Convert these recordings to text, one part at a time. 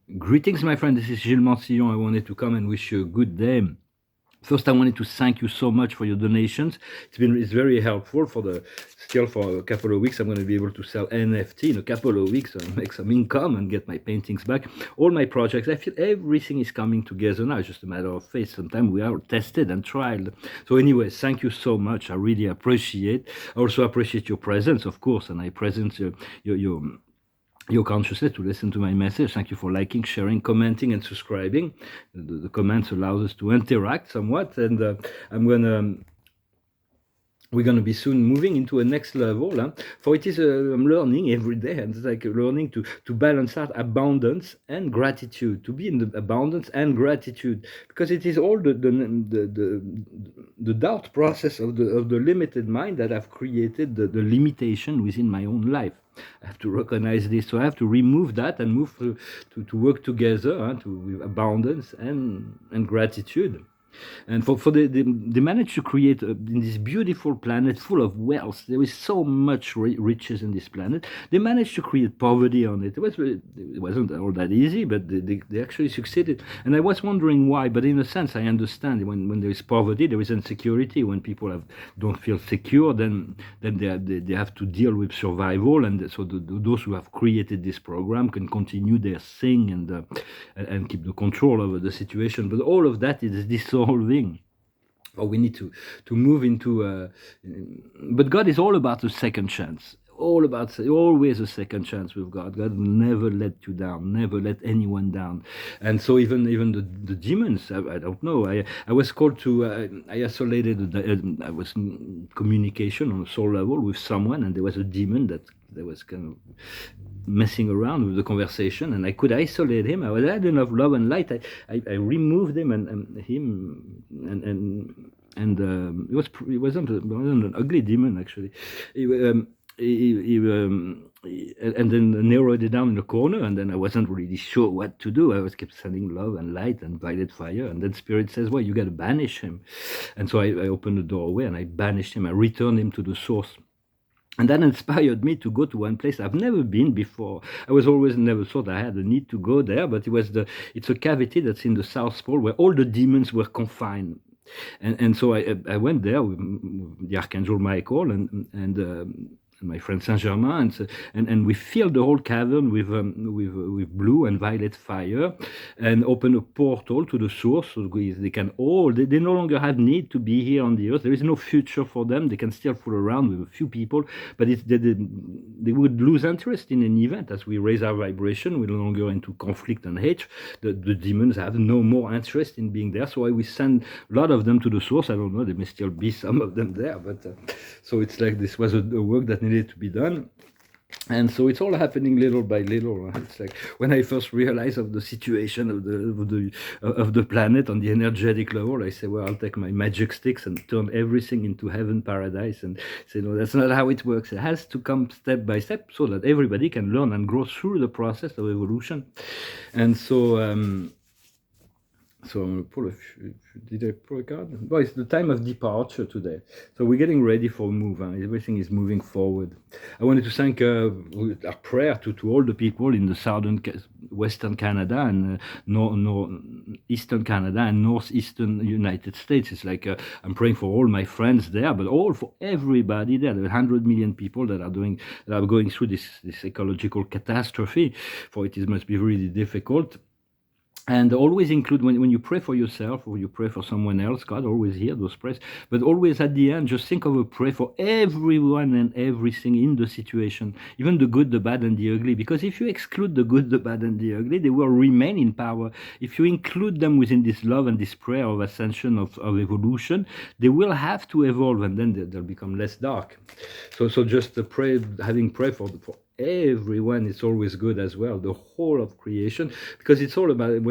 Greetings, my friend. This is Gilles Mancillon. I wanted to come and wish you a good day. First, I wanted to thank you so much for your donations. It's very helpful for a couple of weeks. I'm going to be able to sell NFT in a couple of weeks and make some income and get my paintings back. All my projects, I feel everything is coming together now. It's just a matter of faith. Sometimes we are tested and tried. So anyway, thank you so much. I really appreciate. I also appreciate your presence, of course, and I present your consciousness to listen to my message. Thank you for liking, sharing, commenting, and subscribing. The comments allows us to interact somewhat, and we're gonna be soon moving into a next level. For it is I'm learning every day, and it's like learning to balance out abundance and gratitude, to be in the abundance and gratitude, because it is all the doubt process of the limited mind that have created the limitation within my own life. I have to recognize this, so I have to remove that and move to work together with abundance and gratitude. And they managed to create in this beautiful planet full of wealth. There is so much riches in this planet. They managed to create poverty on it. It wasn't all that easy, but they actually succeeded. And I was wondering why. But in a sense, I understand when there is poverty, there is insecurity. When people don't feel secure, then they have to deal with survival. And so those who have created this program can continue their thing and keep the control over the situation. But all of that is dissolving. Or we need to move into. But God is all about a second chance. Always a second chance with God. God will never let you down, never let anyone down. And so even the demons, I don't know. I was called to. I isolated. I was in communication on a soul level with someone, and there was a demon that was kind of messing around with the conversation, and I could isolate him. I had enough love and light. I removed him and him and it wasn't an ugly demon actually. And then narrowed it down in the corner, and then I wasn't really sure what to do. I was kept sending love and light and violet fire, and then Spirit says, well, you got to banish him. And so I opened the doorway and I banished him. I returned him to the source. And that inspired me to go to one place I've never been before. I was always never thought I had a need to go there, but it's a cavity that's in the South Pole where all the demons were confined. And so I went there with the Archangel Michael and my friend Saint Germain, and we filled the whole cavern with blue and violet fire, and opened a portal to the source, so they can they no longer have need to be here on the earth. There is no future for them. They can still fool around with a few people, but they would lose interest in an event as we raise our vibration. We're no longer into conflict and hate. The demons have no more interest in being there. So we send a lot of them to the source. I don't know. There may still be some of them there, but so it's like this was a work that needed to be done. And so it's all happening little by little. It's like when I first realized of the situation of the planet on the energetic level, I say, well, I'll take my magic sticks and turn everything into heaven, paradise, and say, no, that's not how it works. It has to come step by step so that everybody can learn and grow through the process of evolution. And so so I'm going to pull did I pull a card? Well, it's the time of departure today. So we're getting ready for a move. Everything is moving forward. I wanted to thank our prayer to all the people in the Western Canada and Eastern Canada and Northeastern United States. It's like I'm praying for all my friends there, but all for everybody there. There are 100 million people that are going through this ecological catastrophe. For it must be really difficult. And always include, when you pray for yourself or you pray for someone else, God always hears those prayers, but always at the end, just think of a prayer for everyone and everything in the situation, even the good, the bad, and the ugly. Because if you exclude the good, the bad, and the ugly, they will remain in power. If you include them within this love and this prayer of ascension, of evolution, they will have to evolve, and then they'll become less dark. So just having prayer for everyone is always good as well, the whole of creation, because it's all about, it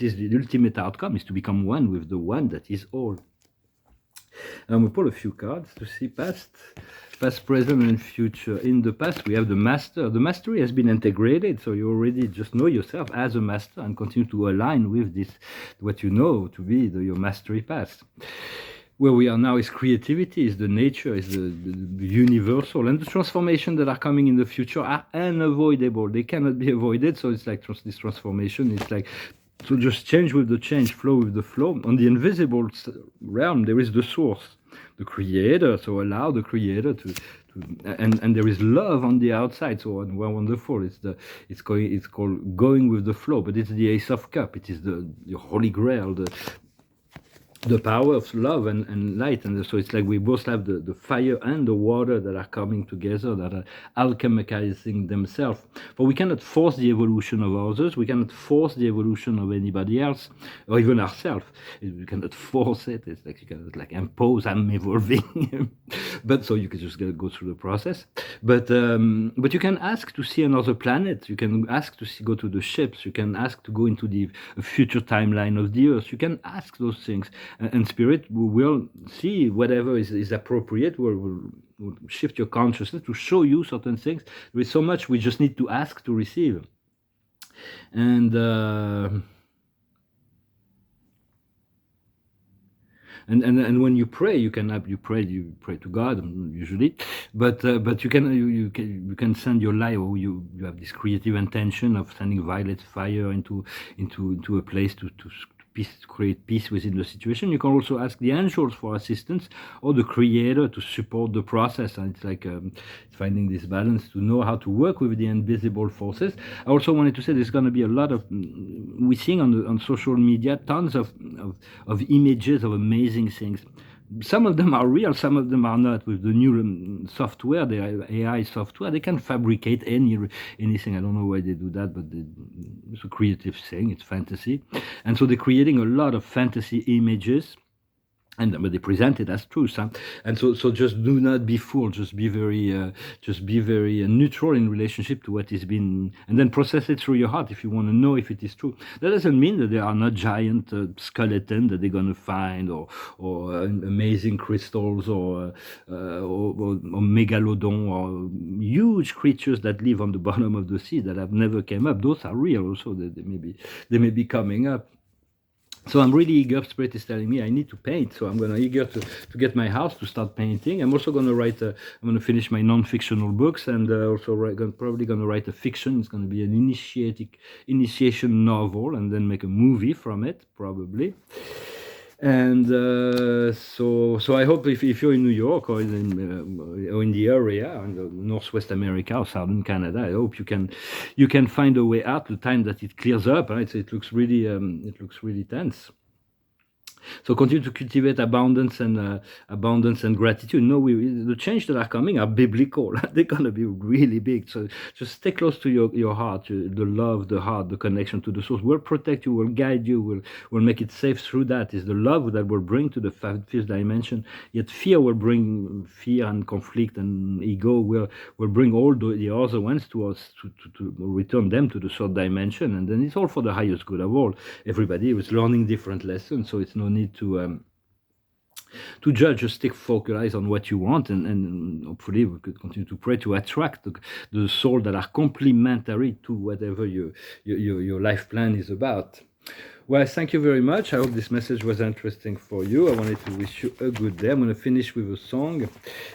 is the ultimate outcome is to become one with the one that is all. And we pull a few cards to see past, present, and future. In the past, we have the master. The mastery has been integrated, so you already just know yourself as a master and continue to align with this, what you know to be your mastery past. where we are now is creativity, is the nature, is the universal, and the transformation that are coming in the future are unavoidable. They cannot be avoided. So it's like this transformation. It's like to just change with the change, flow with the flow. On the invisible realm, there is the source, the creator. So allow the creator to and there is love on the outside. So wonderful. It's called going with the flow, but it's the Ace of Cup. It is the Holy Grail, the power of love and light. And so it's like we both have the fire and the water that are coming together, that are alchemizing themselves. But we cannot force the evolution of others. We cannot force the evolution of anybody else, or even ourselves. We cannot force it. It's like you cannot like impose, I'm evolving. But so you can just go through the process. But you can ask to see another planet. You can ask to go to the ships. You can ask to go into the future timeline of the Earth. You can ask those things. And spirit will see whatever is appropriate, will shift your consciousness to show you certain things. There is so much we just need to ask to receive. And when you pray, you pray to God usually, but you can send your light, or you have this creative intention of sending violet fire into a place to create peace within the situation. You can also ask the angels for assistance, or the creator to support the process. And it's like finding this balance to know how to work with the invisible forces. I also wanted to say there's going to be a lot of, we're seeing on social media tons of images of amazing things. Some of them are real, some of them are not. With the new software, the AI software, they can fabricate anything. I don't know why they do that, but it's a creative thing. It's fantasy, and so they're creating a lot of fantasy images. But they present it as truth, and so just do not be fooled. Just be very neutral in relationship to what is being, and then process it through your heart if you want to know if it is true. That doesn't mean that there are not giant skeletons that they're going to find, or amazing crystals, or megalodon, or huge creatures that live on the bottom of the sea that have never came up. Those are real also. They may be coming up. So I'm really eager. Spirit is telling me I need to paint. So I'm going to eager to get my house to start painting. I'm also going to write. I'm going to finish my non-fictional books, and also probably going to write a fiction. It's going to be an initiation novel, and then make a movie from it, probably. And so I hope if you're in New York or in the area, in Northwest America or Southern Canada, I hope you can find a way out. The time that it clears up, right? It looks really tense. So continue to cultivate abundance and gratitude. No, the change that are coming are biblical. They're gonna be really big. So just stay close to your heart, the love, the heart, the connection to the source will protect you, will guide you, will make it safe through that. Is the love that will bring to the fifth dimension. Yet fear will bring fear and conflict, and ego will bring all the other ones to us to return them to the third dimension. And then it's all for the highest good of all. Everybody was learning different lessons, so it's no need to judge. Just stick focused on what you want, and hopefully we could continue to pray to attract the soul that are complementary to whatever your life plan is about. Well, thank you very much. I hope this message was interesting for you. I wanted to wish you a good day. I'm going to finish with a song.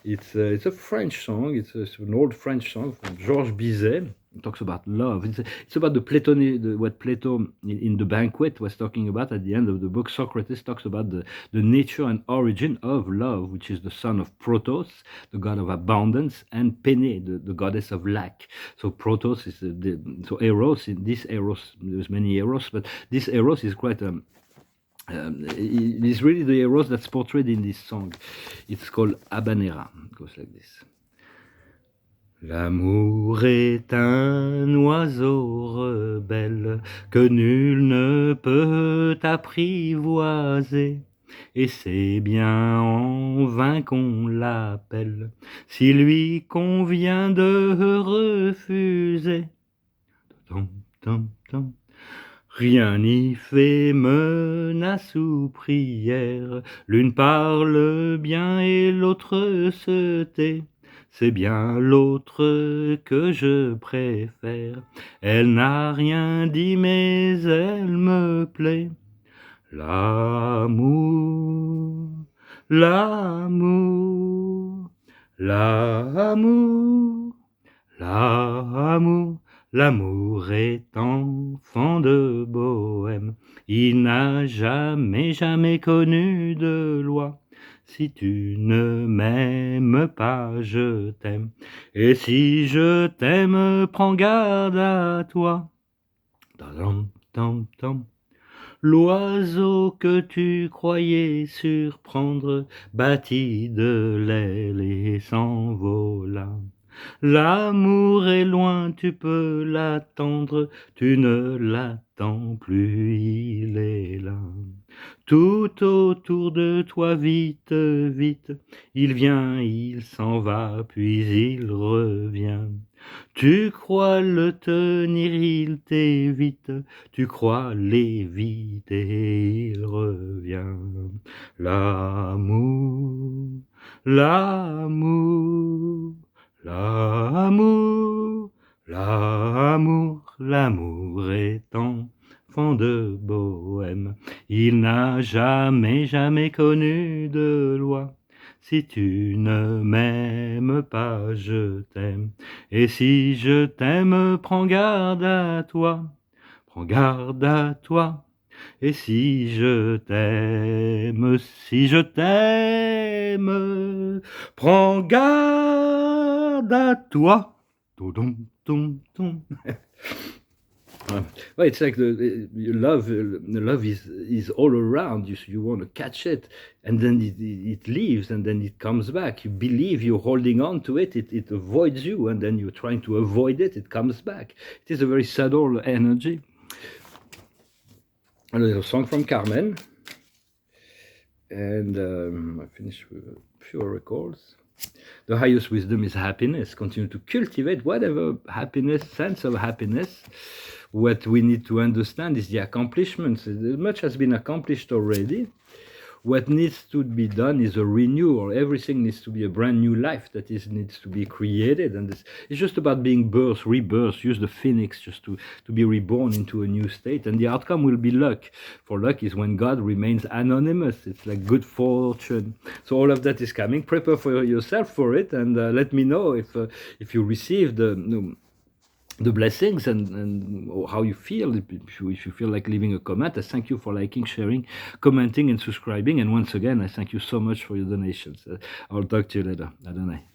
It's a French song. It's an old French song from Georges Bizet. It talks about love. It's about what Plato in the Banquet was talking about at the end of the book. Socrates talks about the nature and origin of love, which is the son of Protos, the god of abundance, and Pene, the goddess of lack. So Protos is so Eros. In this Eros, there's many Eros, but this Eros is quite it's really the Eros that's portrayed in this song. It's called Habanera. It goes like this. L'amour est un oiseau rebelle que nul ne peut apprivoiser, et c'est bien en vain qu'on l'appelle, s'il lui convient de refuser. Tom, tom, tom. Rien n'y fait menace ou prière, l'une parle bien et l'autre se tait. C'est bien l'autre que je préfère. Elle n'a rien dit, mais elle me plaît. L'amour, L'amour, l'amour, l'amour, l'amour est enfant de bohème. Il n'a jamais, jamais connu de loi. Si tu ne m'aimes pas, je t'aime. Et si je t'aime, prends garde à toi. Tam, tam, tam. L'oiseau que tu croyais surprendre battit de l'aile et s'envola. L'amour est loin, tu peux l'attendre, tu ne l'attends plus, il est là. Tout autour de toi, vite, vite, il vient, il s'en va, puis il revient. Tu crois le tenir, il t'évite, tu crois l'éviter, il revient. L'amour, l'amour, l'amour, l'amour, l'amour est enfant de bohème. Il n'a jamais, jamais connu de loi. Si tu ne m'aimes pas, je t'aime. Et si je t'aime, prends garde à toi. Prends garde à toi. Et si je t'aime, si je t'aime, prends garde à toi. Toum, toum, toum. Well, it's like love is all around you. So you want to catch it, and then it leaves, and then it comes back. You believe you're holding on to it. It avoids you, and then you're trying to avoid it. It comes back. It is a very subtle energy. A little song from Carmen, and I finished with a few records. The highest wisdom is happiness. Continue to cultivate whatever happiness, sense of happiness. What we need to understand is the accomplishments. Much has been accomplished already. What needs to be done is a renewal. Everything needs to be a brand new life that needs to be created. And it's just about being birth, rebirth. Use the phoenix just to be reborn into a new state. And the outcome will be luck. For luck is when God remains anonymous. It's like good fortune. So all of that is coming. Prepare for yourself for it, and let me know if you receive the blessings and or how you feel. If you feel like leaving a comment, I thank you for liking, sharing, commenting, and subscribing. And once again, I thank you so much for your donations. I'll talk to you later. Adonai.